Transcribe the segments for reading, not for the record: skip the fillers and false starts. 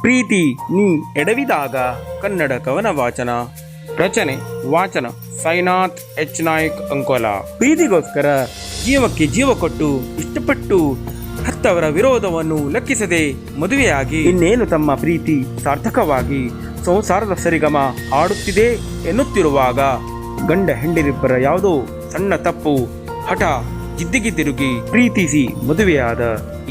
ಪ್ರೀತಿ ನೀ ಎಡವಿದಾಗ ಕನ್ನಡ ಕವನ ವಾಚನ. ರಚನೆ ವಾಚನ ಸಾಯಿನಾಥ್ ಎಚ್ ನಾಯಕ್ ಅಂಕೋಲ. ಪ್ರೀತಿಗೋಸ್ಕರ ಜೀವಕ್ಕೆ ಜೀವ ಕೊಟ್ಟು ಇಷ್ಟಪಟ್ಟು ಹತ್ತವರ ವಿರೋಧವನ್ನು ಲೆಕ್ಕಿಸದೆ ಮದುವೆಯಾಗಿ ಇನ್ನೇನು ತಮ್ಮ ಪ್ರೀತಿ ಸಾರ್ಥಕವಾಗಿ ಸಂಸಾರದ ಸರಿಗಮ ಹಾಡುತ್ತಿದೆ ಎನ್ನುತ್ತಿರುವಾಗ ಗಂಡ ಹೆಂಡರಿಬ್ಬರ ಯಾವುದೋ ಸಣ್ಣ ತಪ್ಪು ಹಠ ಜಿದ್ದಿಗೆ ತಿರುಗಿ ಪ್ರೀತಿಸಿ ಮದುವೆಯಾದ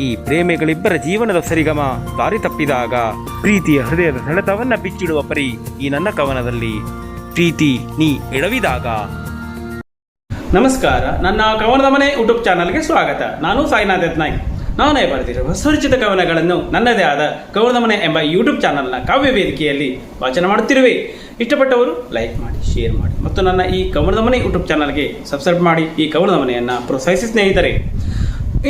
ಈ ಪ್ರೇಮಿಗಳಿಬ್ಬರ ಜೀವನದ ಸರಿಗಮ ದಾರಿ ತಪ್ಪಿದಾಗ ಪ್ರೀತಿಯ ಹೃದಯದ ಸೆಳೆತವನ್ನ ಬಿಚ್ಚಿಡುವ ಪರಿ ಈ ನನ್ನ ಕವನದಲ್ಲಿ ಪ್ರೀತಿ ನೀ ಎಡವಿದಾಗ. ನಮಸ್ಕಾರ, ನನ್ನ ಕವನದ ಮನೆ ಯೂಟ್ಯೂಬ್ ಚಾನಲ್ಗೆ ಸ್ವಾಗತ. ನಾನು ಸಾಯಿನಾಥ್ ಎಚ್ ನಾಯಕ್. ನಾನೇ ಬರೆದಿರುವ ಸುರಚಿತ ಕವನಗಳನ್ನು ನನ್ನದೇ ಆದ ಕವನದ ಮನೆ ಎಂಬ ಯೂಟ್ಯೂಬ್ ಚಾನಲ್ನ ಕಾವ್ಯ ವೇದಿಕೆಯಲ್ಲಿ ವಾಚನ ಮಾಡುತ್ತಿರುವೆ. ಇಷ್ಟಪಟ್ಟವರು ಲೈಕ್ ಮಾಡಿ, ಶೇರ್ ಮಾಡಿ ಮತ್ತು ನನ್ನ ಈ ಕವನದ ಮನೆ ಯೂಟ್ಯೂಬ್ ಚಾನಲ್ಗೆ ಸಬ್ಸ್ಕ್ರೈಬ್ ಮಾಡಿ ಈ ಕವನದ ಮನೆಯನ್ನು ಪ್ರೋತ್ಸಾಹಿಸಿ ಸ್ನೇಹಿತರೆ.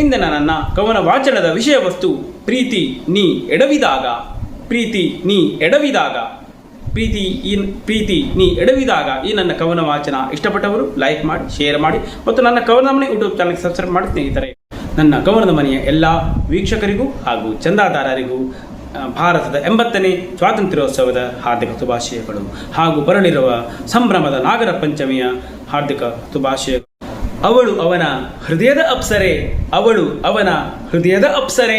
ಇಂದಿನ ನನ್ನ ಕವನ ವಾಚನದ ವಿಷಯ ವಸ್ತು ಪ್ರೀತಿ ನೀ ಎಡವಿದಾಗ. ಪ್ರೀತಿ ನೀ ಎಡವಿದಾಗ, ಪ್ರೀತಿ ನೀ ಎಡವಿದಾಗ ಈ ನನ್ನ ಕವನ ವಾಚನ ಇಷ್ಟಪಟ್ಟವರು ಲೈಕ್ ಮಾಡಿ, ಶೇರ್ ಮಾಡಿ ಮತ್ತು ನನ್ನ ಕವನದ ಮನೆ ಯೂಟ್ಯೂಬ್ ಚಾನಲ್ಗೆ ಸಬ್ಸ್ಕ್ರೈಬ್ ಮಾಡಿ ಸ್ನೇಹಿತರೆ. ನನ್ನ ಕವನದ ಮನೆಯ ಎಲ್ಲ ವೀಕ್ಷಕರಿಗೂ ಹಾಗೂ ಚಂದಾದಾರರಿಗೂ ಭಾರತದ 80ನೇ ಸ್ವಾತಂತ್ರ್ಯೋತ್ಸವದ ಹಾರ್ದಿಕ ಶುಭಾಶಯಗಳು ಹಾಗೂ ಬರಲಿರುವ ಸಂಭ್ರಮದ ನಾಗರ ಪಂಚಮಿಯ ಹಾರ್ದಿಕ ಶುಭಾಶಯಗಳು. ಅವಳು ಅವನ ಹೃದಯದ ಅಪ್ಸರೆ, ಅವಳು ಅವನ ಹೃದಯದ ಅಪ್ಸರೆ,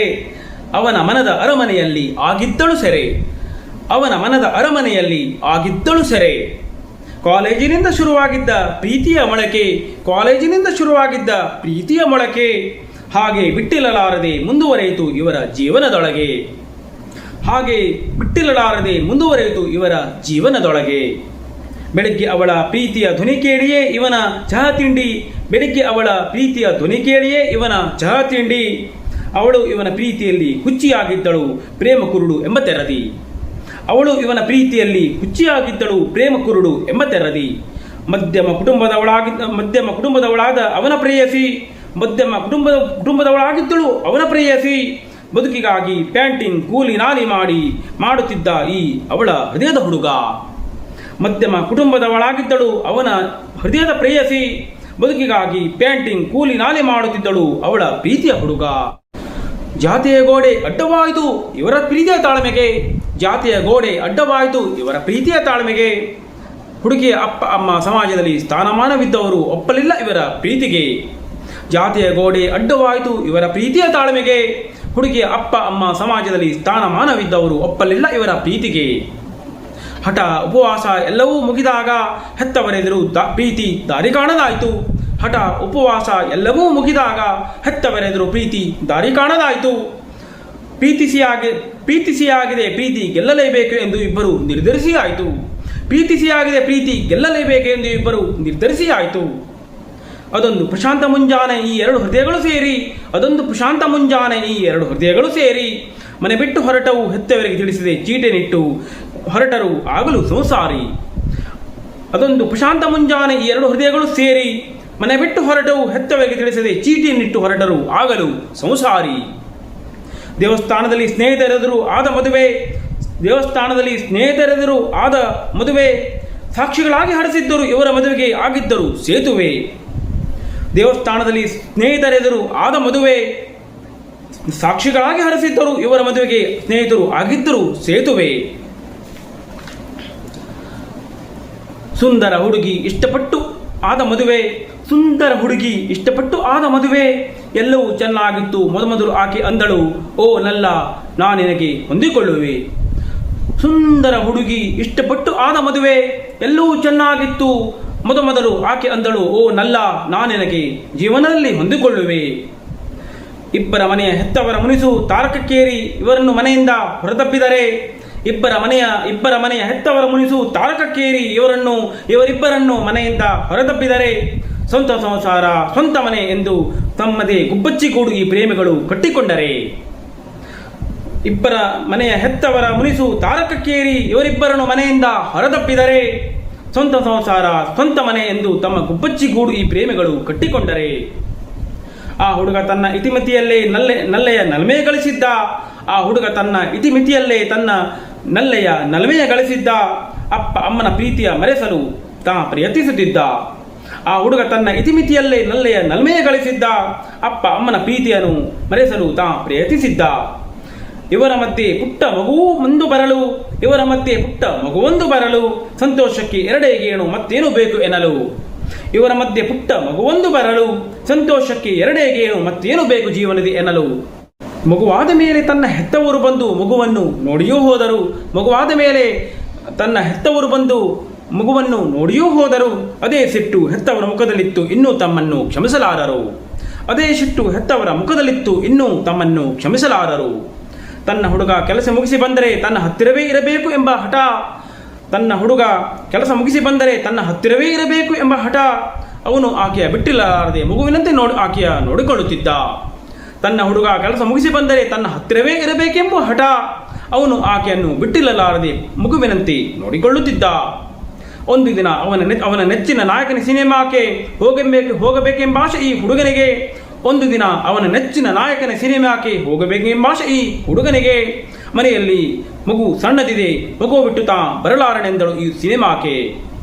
ಅವನ ಮನದ ಅರಮನೆಯಲ್ಲಿ ಆಗಿದ್ದಳು ಸೆರೆ, ಅವನ ಮನದ ಅರಮನೆಯಲ್ಲಿ ಆಗಿದ್ದಳು ಸೆರೆ. ಕಾಲೇಜಿನಿಂದ ಶುರುವಾಗಿದ್ದ ಪ್ರೀತಿಯ ಮೊಳಕೆ, ಕಾಲೇಜಿನಿಂದ ಶುರುವಾಗಿದ್ದ ಪ್ರೀತಿಯ ಮೊಳಕೆ ಹಾಗೆ ಬಿಟ್ಟಿರಲಾರದೆ ಮುಂದುವರೆಯಿತು ಇವರ ಜೀವನದೊಳಗೆ, ಹಾಗೆ ಬಿಟ್ಟಿರಲಾರದೆ ಮುಂದುವರೆಯಿತು ಇವರ ಜೀವನದೊಳಗೆ. ಬೆಳಗ್ಗೆ ಅವಳ ಪ್ರೀತಿಯ ಧ್ವನಿ ಕೇಳಿಯೇ ಇವನ ಚಹಾ ತಿಂಡಿ, ಬೆಳಗ್ಗೆ ಅವಳ ಪ್ರೀತಿಯ ಧ್ವನಿ ಕೇಳಿಯೇ ಇವನ ಚಹಾ ತಿಂಡಿ. ಅವಳು ಇವನ ಪ್ರೀತಿಯಲ್ಲಿ ಹುಚ್ಚಿಯಾಗಿದ್ದಳು ಪ್ರೇಮ ಕುರುಡು ಎಂಬ ತೆರದಿ, ಅವಳು ಇವನ ಪ್ರೀತಿಯಲ್ಲಿ ಹುಚ್ಚಿಯಾಗಿದ್ದಳು ಪ್ರೇಮ ಕುರುಡು ಎಂಬ ತೆರದಿ. ಮಧ್ಯಮ ಕುಟುಂಬದವಳಾದ ಅವನ ಪ್ರೇಯಸಿ, ಮಧ್ಯಮ ಕುಟುಂಬದವಳಾಗಿದ್ದಳು ಅವನ ಪ್ರೇಯಸಿ. ಬದುಕಿಗಾಗಿ ಪ್ಯಾಂಟಿಂಗ್ ಕೂಲಿ ನಾಲಿ ಮಾಡುತ್ತಿದ್ದ ಈ ಅವಳ ಹೃದಯದ ಹುಡುಗ. ಮಧ್ಯಮ ಕುಟುಂಬದವಳಾಗಿದ್ದಳು ಅವನ ಹೃದಯದ ಪ್ರೇಯಸಿ, ಬದುಕಿಗಾಗಿ ಪ್ಯಾಂಟಿಂಗ್ ಕೂಲಿ ನಾಲಿ ಮಾಡುತ್ತಿದ್ದಳು ಅವಳ ಪ್ರೀತಿಯ ಹುಡುಗ. ಜಾತಿಯ ಗೋಡೆ ಅಡ್ಡವಾಯಿತು ಇವರ ಪ್ರೀತಿಯ ತಾಳ್ಮೆಗೆ, ಜಾತಿಯ ಗೋಡೆ ಅಡ್ಡವಾಯಿತು ಇವರ ಪ್ರೀತಿಯ ತಾಳ್ಮೆಗೆ. ಹುಡುಗಿಯ ಅಪ್ಪ ಅಮ್ಮ ಸಮಾಜದಲ್ಲಿ ಸ್ಥಾನಮಾನವಿದ್ದವರು ಒಪ್ಪಲಿಲ್ಲ ಇವರ ಪ್ರೀತಿಗೆ. ಜಾತಿಯ ಗೋಡೆ ಅಡ್ಡವಾಯಿತು ಇವರ ಪ್ರೀತಿಯ ತಾಳ್ಮೆಗೆ, ಹುಡುಗಿಯ ಅಪ್ಪ ಅಮ್ಮ ಸಮಾಜದಲ್ಲಿ ಸ್ಥಾನಮಾನವಿದ್ದವರು ಒಪ್ಪಲಿಲ್ಲ ಇವರ ಪ್ರೀತಿಗೆ. ಹಠ ಉಪವಾಸ ಎಲ್ಲವೂ ಮುಗಿದಾಗ ಹೆತ್ತವರೆದುರು ಪ್ರೀತಿ ದಾರಿ ಕಾಣದಾಯಿತು. ಹಠ ಉಪವಾಸ ಎಲ್ಲವೂ ಮುಗಿದಾಗ ಹೆತ್ತವರೆದುರು ಪ್ರೀತಿ ದಾರಿ ಕಾಣದಾಯಿತು. ಪ್ರೀತಿಸಿಯಾಗಿದೆ ಪ್ರೀತಿ ಗೆಲ್ಲಲೇಬೇಕು ಎಂದು ಇಬ್ಬರು ನಿರ್ಧರಿಸಿ ಆಯಿತು. ಪ್ರೀತಿಸಿಯಾಗಿದೆ ಪ್ರೀತಿ ಗೆಲ್ಲಲೇಬೇಕು ಎಂದು ಇಬ್ಬರು ನಿರ್ಧರಿಸಿ ಆಯಿತು. ಅದೊಂದು ಪ್ರಶಾಂತ ಮುಂಜಾನೆ ಈ ಎರಡು ಹೃದಯಗಳು ಸೇರಿ, ಅದೊಂದು ಪ್ರಶಾಂತ ಮುಂಜಾನೆ ಈ ಎರಡು ಹೃದಯಗಳು ಸೇರಿ. ಮನೆ ಬಿಟ್ಟು ಹೊರಟವು ಹೆತ್ತವರಿಗೆ ತಿಳಿಸಿದೆ ಚೀಟೆ ನಿಟ್ಟು ಹೊರಟರು ಆಗಲು ಸಂಸಾರಿ. ಅದೊಂದು ಪ್ರಶಾಂತ ಮುಂಜಾನೆ ಈ ಎರಡು ಹೃದಯಗಳು ಸೇರಿ, ಮನೆ ಬಿಟ್ಟು ಹೊರಟವು ಹೆತ್ತವರಿಗೆ ತಿಳಿಸದೆ ಚೀಟಿಯನ್ನಿಟ್ಟು ಹೊರಟರು ಆಗಲು ಸಂಸಾರಿ. ದೇವಸ್ಥಾನದಲ್ಲಿ ಸ್ನೇಹಿತರೆದುರು ಆದ ಮದುವೆ, ದೇವಸ್ಥಾನದಲ್ಲಿ ಸ್ನೇಹಿತರೆದುರು ಆದ ಮದುವೆ. ಸಾಕ್ಷಿಗಳಾಗಿ ಹರಿಸಿದ್ದರು ಇವರ ಮದುವೆಗೆ ಆಗಿದ್ದರು ಸೇತುವೆ. ದೇವಸ್ಥಾನದಲ್ಲಿ ಸ್ನೇಹಿತರೆದುರು ಆದ ಮದುವೆ, ಸಾಕ್ಷಿಗಳಾಗಿ ಹರಿಸಿದ್ದರು ಇವರ ಮದುವೆಗೆ ಸ್ನೇಹಿತರು ಆಗಿದ್ದರು ಸೇತುವೆ. ಸುಂದರ ಹುಡುಗಿ ಇಷ್ಟಪಟ್ಟು ಆದ ಮದುವೆ, ಸುಂದರ ಹುಡುಗಿ ಇಷ್ಟಪಟ್ಟು ಆದ ಮದುವೆ. ಎಲ್ಲವೂ ಚೆನ್ನಾಗಿತ್ತು ಮೊದಲು ಆಕೆ ಅಂದಳು, ಓ ನಲ್ಲ ನಾ ನಿನಗೆ ಹೊಂದಿಕೊಳ್ಳುವೆ. ಸುಂದರ ಹುಡುಗಿ ಇಷ್ಟಪಟ್ಟು ಆದ ಮದುವೆ, ಎಲ್ಲವೂ ಚೆನ್ನಾಗಿತ್ತು ಮೊದಲು ಆಕೆ ಅಂದಳು, ಓ ನಲ್ಲ ನಾ ನಿನಗೆ ಜೀವನದಲ್ಲಿ ಹೊಂದಿಕೊಳ್ಳುವೆ. ಇಬ್ಬರ ಮನೆಯ ಹೆತ್ತವರ ಮುನಿಸು ತಾರಕಕ್ಕೇರಿ ಇವರನ್ನು ಮನೆಯಿಂದ ಹೊರತಪ್ಪಿದರೆ, ಇಬ್ಬರ ಮನೆಯ ಹೆತ್ತವರ ಮುನಿಸು ತಾರಕಕ್ಕೇರಿ ಇವರಿಬ್ಬರನ್ನು ಮನೆಯಿಂದ ಹೊರತಪ್ಪಿದರೆ, ಸ್ವಂತ ಸಂಸಾರ ಸ್ವಂತ ಮನೆ ಎಂದು ತಮ್ಮದೇ ಗುಬ್ಬಚ್ಚಿಗೂಡು ಈ ಪ್ರೇಮಿಗಳು ಕಟ್ಟಿಕೊಂಡರೆ. ಇಬ್ಬರ ಮನೆಯ ಹೆತ್ತವರ ಮುನಿಸು ತಾರಕಕ್ಕೇರಿ ಇವರಿಬ್ಬರನ್ನು ಮನೆಯಿಂದ ಹೊರತಪ್ಪಿದರೆ, ಸ್ವಂತ ಸಂಸಾರ ಸ್ವಂತ ಮನೆ ಎಂದು ತಮ್ಮ ಗುಬ್ಬಚ್ಚಿಗೂಡು ಈ ಪ್ರೇಮಿಗಳು ಕಟ್ಟಿಕೊಂಡರೆ. ಆ ಹುಡುಗ ತನ್ನ ಇತಿಮಿತಿಯಲ್ಲೇ ನಲ್ಲೆಯ ನಲ್ಮೆಯ ಗಳಿಸಿದ್ದ, ಆ ಹುಡುಗ ತನ್ನ ಇತಿಮಿತಿಯಲ್ಲೇ ತನ್ನ ನಲ್ಲೆಯ ನಲ್ಮೆಯ ಗಳಿಸಿದ್ದ. ಅಪ್ಪ ಅಮ್ಮನ ಪ್ರೀತಿಯ ಮರೆಸಲು ತಾ ಪ್ರಯತ್ನಿಸುತ್ತಿದ್ದ. ಆ ಹುಡುಗ ತನ್ನ ಇತಿಮಿತಿಯಲ್ಲೇ ನಲ್ಲೆಯ ನಲ್ಮೆಯ ಗಳಿಸಿದ್ದ. ಅಪ್ಪ ಅಮ್ಮನ ಪ್ರೀತಿಯನ್ನು ಮರೆಸಲು ತಾ ಪ್ರಯತ್ನಿಸಿದ್ದ. ಇವರ ಮಧ್ಯೆ ಪುಟ್ಟ ಮಗುವೊಂದು ಬರಲು ಸಂತೋಷಕ್ಕೆ ಎರಡೇ ಗೇಣು ಮತ್ತೇನು ಬೇಕು ಎನ್ನಲು. ಇವರ ಮಧ್ಯೆ ಪುಟ್ಟ ಮಗುವೊಂದು ಬರಲು ಸಂತೋಷಕ್ಕೆ ಎರಡೇ ಗೇಣು ಮತ್ತೇನು ಬೇಕು ಜೀವನದಿ ಎನ್ನಲು. ಮಗುವಾದ ಮೇಲೆ ತನ್ನ ಹೆತ್ತವರು ಬಂದು ಮಗುವನ್ನು ನೋಡಿಯೂ ಹೋದರು. ಮಗುವನ್ನು ನೋಡಿಯೂ ಹೋದರು. ಅದೇ ಸಿಟ್ಟು ಹೆತ್ತವರ ಮುಖದಲ್ಲಿತ್ತು ಇನ್ನೂ ತಮ್ಮನ್ನು ಕ್ಷಮಿಸಲಾರರು. ತನ್ನ ಹುಡುಗ ಕೆಲಸ ಮುಗಿಸಿ ಬಂದರೆ ತನ್ನ ಹತ್ತಿರವೇ ಇರಬೇಕು ಎಂಬ ಹಠ. ಅವನು ಆಕೆಯ ಬಿಟ್ಟಿಲಾರದೆ ಮಗುವಿನಂತೆ ಆಕೆಯ ನೋಡಿಕೊಳ್ಳುತ್ತಿದ್ದ. ತನ್ನ ಹುಡುಗ ಕೆಲಸ ಮುಗಿಸಿ ಬಂದರೆ ತನ್ನ ಹತ್ತಿರವೇ ಇರಬೇಕೆಂಬ ಹಠ. ಅವನು ಆಕೆಯನ್ನು ಬಿಟ್ಟಿಲ್ಲಲಾರದೆ ಮಗುವಿನಂತೆ ನೋಡಿಕೊಳ್ಳುತ್ತಿದ್ದ. ಒಂದು ದಿನ ಅವನ ನೆಚ್ಚಿನ ನಾಯಕನ ಸಿನಿಮಾಕ್ಕೆ ಹೋಗಬೇಕೆಂಬ ಆಸೆ ಈ ಹುಡುಗನಿಗೆ. ಮನೆಯಲ್ಲಿ ಮಗು ಸಣ್ಣದಿದೆ, ಮಗು ಬಿಟ್ಟು ತಾ ಬರಲಾರನೆಂದಳು ಈ ಸಿನಿಮಾಕ್ಕೆ.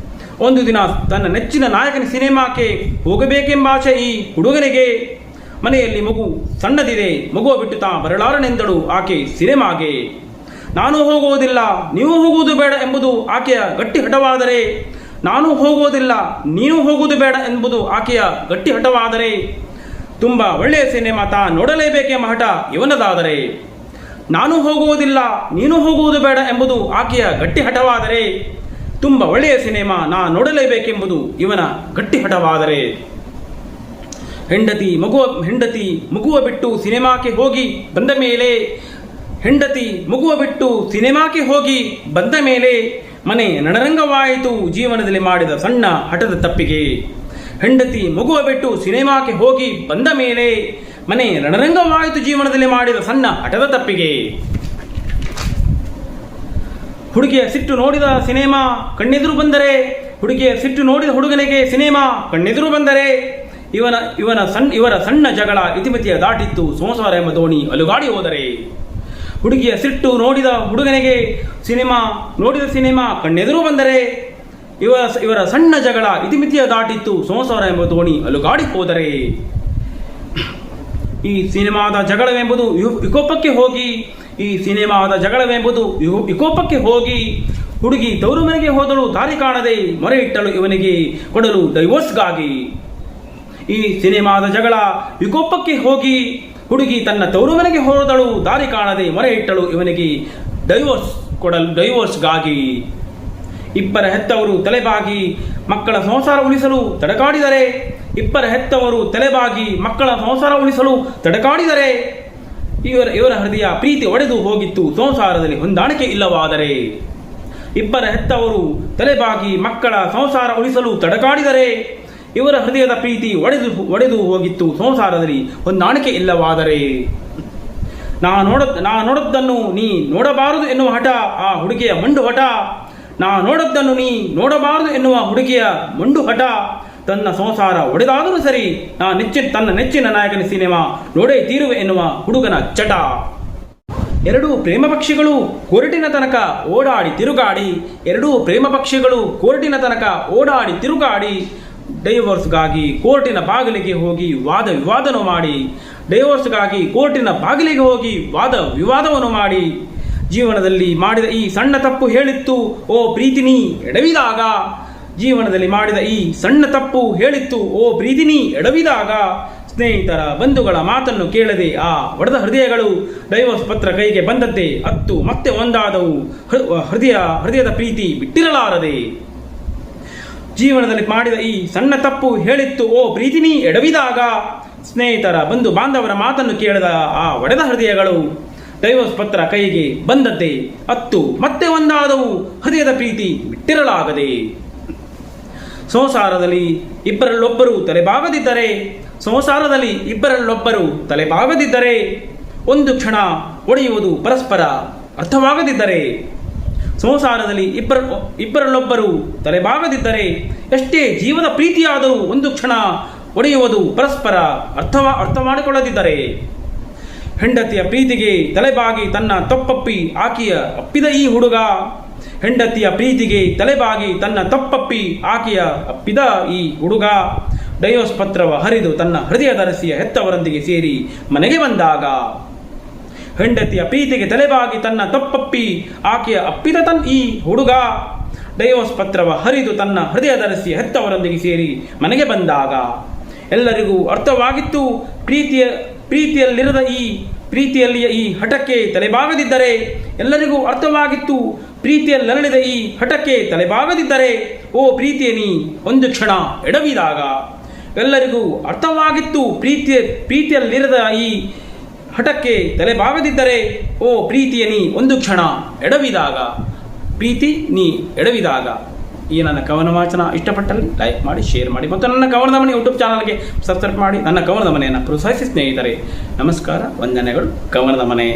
ಒಂದು ದಿನ ತನ್ನ ನೆಚ್ಚಿನ ನಾಯಕನ ಸಿನಿಮಾಕ್ಕೆ ಹೋಗಬೇಕೆಂಬ ಆಸೆ ಈ ಹುಡುಗನಿಗೆ. ಮನೆಯಲ್ಲಿ ಮಗು ಸಣ್ಣದಿದೆ, ಮಗು ಬಿಟ್ಟು ತಾ ಬರಲಾರನೆಂದಳು ಆಕೆ ಸಿನಿಮಾಗೆ. ನಾನು ಹೋಗುವುದಿಲ್ಲ, ನೀವು ಹೋಗುವುದು ಬೇಡ ಎಂಬುದು ಆಕೆಯ ಗಟ್ಟಿ ಹಠವಾದರೆ, ತುಂಬ ಒಳ್ಳೆಯ ಸಿನಿಮಾ ತಾ ನೋಡಲೇಬೇಕೆಂಬ ಹಠ ಇವನದಾದರೆ, ನಾನು ಹೋಗುವುದಿಲ್ಲ, ನೀನು ಹೋಗುವುದು ಬೇಡ ಎಂಬುದು ಆಕೆಯ ಗಟ್ಟಿ ಹಠವಾದರೆ, ತುಂಬ ಒಳ್ಳೆಯ ಸಿನಿಮಾ ನಾ ನೋಡಲೇಬೇಕೆಂಬುದು ಇವನ ಗಟ್ಟಿ ಹಠವಾದರೆ, ಹೆಂಡತಿ ಮಗುವ ಬಿಟ್ಟು ಸಿನಿಮಾಕ್ಕೆ ಹೋಗಿ ಬಂದ ಮೇಲೆ ಮನೆ ರಣರಂಗವಾಯಿತು ಜೀವನದಲ್ಲಿ ಮಾಡಿದ ಸಣ್ಣ ಹಠದ ತಪ್ಪಿಗೆ. ಹೆಂಡತಿ ಮಗುವ ಬಿಟ್ಟು ಸಿನಿಮಾಕ್ಕೆ ಹೋಗಿ ಬಂದ ಮೇಲೆ ಮನೆ ರಣರಂಗವಾಯಿತು ಜೀವನದಲ್ಲಿ ಮಾಡಿದ ಸಣ್ಣ ಹಠದ ತಪ್ಪಿಗೆ. ಹುಡುಗಿಯ ಸಿಟ್ಟು ನೋಡಿದ ಸಿನಿಮಾ ಕಣ್ಣೆದುರು ಬಂದರೆ, ಹುಡುಗನಿಗೆ ಸಿನಿಮಾ ಕಣ್ಣೆದುರು ಬಂದರೆ, ಇವರ ಸಣ್ಣ ಜಗಳ ಇತಿಮಿತಿಯ ದಾಟಿತ್ತು ಸಂಸಾರ ಎಂಬ ದೋಣಿ ಅಲುಗಾಡಿ ಹೋದರೆ. ಹುಡುಗಿಯ ಸಿಟ್ಟು ನೋಡಿದ ಹುಡುಗನಿಗೆ ಸಿನಿಮಾ ಕಣ್ಣೆದುರು ಬಂದರೆ, ಇವರ ಸಣ್ಣ ಜಗಳ ಇತಿಮಿತಿಯ ದಾಟಿತ್ತು ಸಂಸಾರ ಎಂಬ ದೋಣಿ ಅಲುಗಾಡಿ ಹೋದರೆ. ಈ ಸಿನಿಮಾದ ಜಗಳವೆಂಬುದು ವಿಕೋಪಕ್ಕೆ ಹೋಗಿ ಹುಡುಗಿ ತವರು ಮನೆಗೆ ಹೋದಳು ದಾರಿ ಕಾಣದೆ ಮೊರೆ ಇಟ್ಟಳು ಇವನಿಗೆ ಕೊಡಲು ಡೈವೋರ್ಸ್ಗಾಗಿ. ಈ ಸಿನಿಮಾದ ಜಗಳ ವಿಕೋಪಕ್ಕೆ ಹೋಗಿ ಹುಡುಗಿ ತನ್ನ ತವರು ಮನೆಗೆ ಹೋದಳು ದಾರಿ ಕಾಣದೆ ಮೊರೆ ಇಟ್ಟಳು ಇವನಿಗೆ ಡೈವೋರ್ಸ್ಗಾಗಿ. ಇಬ್ಬರ ಹೆತ್ತವರು ತಲೆಬಾಗಿ ಮಕ್ಕಳ ಸಂಸಾರ ಉಳಿಸಲು ತಡಕಾಡಿದರೆ, ಇವರ ಹೃದಯ ಪ್ರೀತಿ ಒಡೆದು ಹೋಗಿತ್ತು ಸಂಸಾರದಲ್ಲಿ ಹೊಂದಾಣಿಕೆ ಇಲ್ಲವಾದರೆ. ಇಬ್ಬರ ಹೆತ್ತವರು ತಲೆಬಾಗಿ ಮಕ್ಕಳ ಸಂಸಾರ ಉಳಿಸಲು ತಡಕಾಡಿದರೆ, ಇವರ ಹೃದಯದ ಪ್ರೀತಿ ಒಡೆದು ಹೋಗಿತ್ತು ಸಂಸಾರದಲ್ಲಿ ಹೊಂದಾಣಿಕೆ ಇಲ್ಲವಾದರೆ. ನಾ ನೋಡದ್ದನ್ನು ನೀ ನೋಡಬಾರದು ಎನ್ನುವ ಹಠ ಆ ಹುಡುಗಿಯ ಮಂಡು ಹಠ. ತನ್ನ ಸಂಸಾರ ಒಡೆದಾದರೂ ಸರಿ ತನ್ನ ನೆಚ್ಚಿನ ನಾಯಕನ ಸಿನಿಮಾ ನೋಡೇ ತಿರುವೆ ಎನ್ನುವ ಹುಡುಗನ ಚಟ. ಎರಡೂ ಪ್ರೇಮ ಪಕ್ಷಿಗಳು ಕೋರ್ಟಿನ ತನಕ ಓಡಾಡಿ ತಿರುಗಾಡಿ ಡೈವೋರ್ಸ್ಗಾಗಿ ಕೋರ್ಟಿನ ಬಾಗಿಲಿಗೆ ಹೋಗಿ ವಾದ ವಿವಾದವನ್ನು ಮಾಡಿ ಜೀವನದಲ್ಲಿ ಮಾಡಿದ ಈ ಸಣ್ಣ ತಪ್ಪು ಹೇಳಿತ್ತು ಓ ಪ್ರೀತಿನಿ ಎಡವಿದಾಗ. ಸ್ನೇಹಿತರ ಬಂಧುಗಳ ಮಾತನ್ನು ಕೇಳದೆ ಆ ಒಡೆದ ಹೃದಯಗಳು ಡೈವೋರ್ಸ್ ಪತ್ರ ಕೈಗೆ ಬಂದದ್ದೇ ಅತ್ತು ಮತ್ತೆ ಒಂದಾದವು. ಹೃದಯದ ಪ್ರೀತಿ ಬಿಟ್ಟಿರಲಾರದೆ. ಜೀವನದಲ್ಲಿ ಮಾಡಿದ ಈ ಸಣ್ಣ ತಪ್ಪು ಹೇಳಿತ್ತು ಓ ಪ್ರೀತಿನಿ ಎಡವಿದಾಗ. ಸ್ನೇಹಿತರ ಬಂಧು ಬಾಂಧವರ ಮಾತನ್ನು ಕೇಳದ ಆ ಒಡೆದ ಹೃದಯಗಳು ಡೈವೋರ್ಸ್ ಪತ್ರ ಕೈಗೆ ಬಂದದ್ದೇ ಅತ್ತು ಮತ್ತೆ ಒಂದಾದವು. ಹೃದಯದ ಪ್ರೀತಿ ಬಿಟ್ಟಿರಲಾಗದೆ. ಸಂಸಾರದಲ್ಲಿ ಇಬ್ಬರಲ್ಲೊಬ್ಬರು ತಲೆಬಾಗದಿದ್ದರೆ ಒಂದು ಕ್ಷಣ ಒಡೆಯುವುದು ಪರಸ್ಪರ ಅರ್ಥವಾಗದಿದ್ದರೆ. ಸಂಸಾರದಲ್ಲಿ ಇಬ್ಬರಲ್ಲೊಬ್ಬರು ತಲೆಬಾಗದಿದ್ದರೆ ಎಷ್ಟೇ ಜೀವದ ಪ್ರೀತಿಯಾದರೂ ಒಂದು ಕ್ಷಣ ಒಡೆಯುವುದು ಪರಸ್ಪರ ಅರ್ಥ ಮಾಡಿಕೊಳ್ಳದಿದ್ದರೆ. ಹೆಂಡತಿಯ ಪ್ರೀತಿಗೆ ತಲೆಬಾಗಿ ತನ್ನ ತಪ್ಪಪ್ಪಿ ಆಕೆಯ ಅಪ್ಪಿದ ಈ ಹುಡುಗ. ಡೈವೋರ್ಸ್ ಪತ್ರವ ಹರಿದು ತನ್ನ ಹೃದಯದರಸಿಯ ಹೆತ್ತವರೊಂದಿಗೆ ಸೇರಿ ಮನೆಗೆ ಬಂದಾಗ ಹೆಂಡತಿಯ ಪ್ರೀತಿಗೆ ತಲೆಬಾಗಿ ತನ್ನ ತಪ್ಪಪ್ಪಿ ಆಕೆಯ ಅಪ್ಪಿದ ಈ ಹುಡುಗ ಡೈವೋರ್ಸ್ ಪತ್ರವ ಹರಿದು ತನ್ನ ಹೃದಯಧರಿಸಿ ಹೆತ್ತವರೊಂದಿಗೆ ಸೇರಿ ಮನೆಗೆ ಬಂದಾಗ ಎಲ್ಲರಿಗೂ ಅರ್ಥವಾಗಿತ್ತು ಪ್ರೀತಿಯಲ್ಲಿಯ ಈ ಹಠಕ್ಕೆ ತಲೆಬಾಗದಿದ್ದರೆ ಎಲ್ಲರಿಗೂ ಅರ್ಥವಾಗಿತ್ತು ಪ್ರೀತಿಯಲ್ಲರಳಿದ ಈ ಹಠಕ್ಕೆ ತಲೆಬಾಗದಿದ್ದರೆ ಓ ಪ್ರೀತಿಯ ನೀ ಒಂದು ಕ್ಷಣ ಎಡವಿದಾಗ ಎಲ್ಲರಿಗೂ ಅರ್ಥವಾಗಿತ್ತು ಪ್ರೀತಿಯಲ್ಲಿರದ ಈ ಹಠಕ್ಕೆ ತಲೆಬಾಗದಿದ್ದರೆ ಓ ಪ್ರೀತಿಯ ನೀ ಒಂದು ಕ್ಷಣ ಎಡವಿದಾಗ ಪ್ರೀತಿ ನೀ ಎಡವಿದಾಗ. ಈ ನನ್ನ ಕವನ ವಾಚನ ಇಷ್ಟಪಟ್ಟಲ್ಲಿ ಲೈಕ್ ಮಾಡಿ, ಶೇರ್ ಮಾಡಿ ಮತ್ತು ನನ್ನ ಕವನದ ಮನೆ ಯೂಟ್ಯೂಬ್ ಚಾನಲ್ಗೆ ಸಬ್ಸ್ಕ್ರೈಬ್ ಮಾಡಿ ನನ್ನ ಕವನದ ಮನೆಯನ್ನು ಪ್ರೋತ್ಸಾಹಿಸಿ ಸ್ನೇಹಿತರೆ. ನಮಸ್ಕಾರ, ವಂದನೆಗಳು. ಕವನದ ಮನೆ.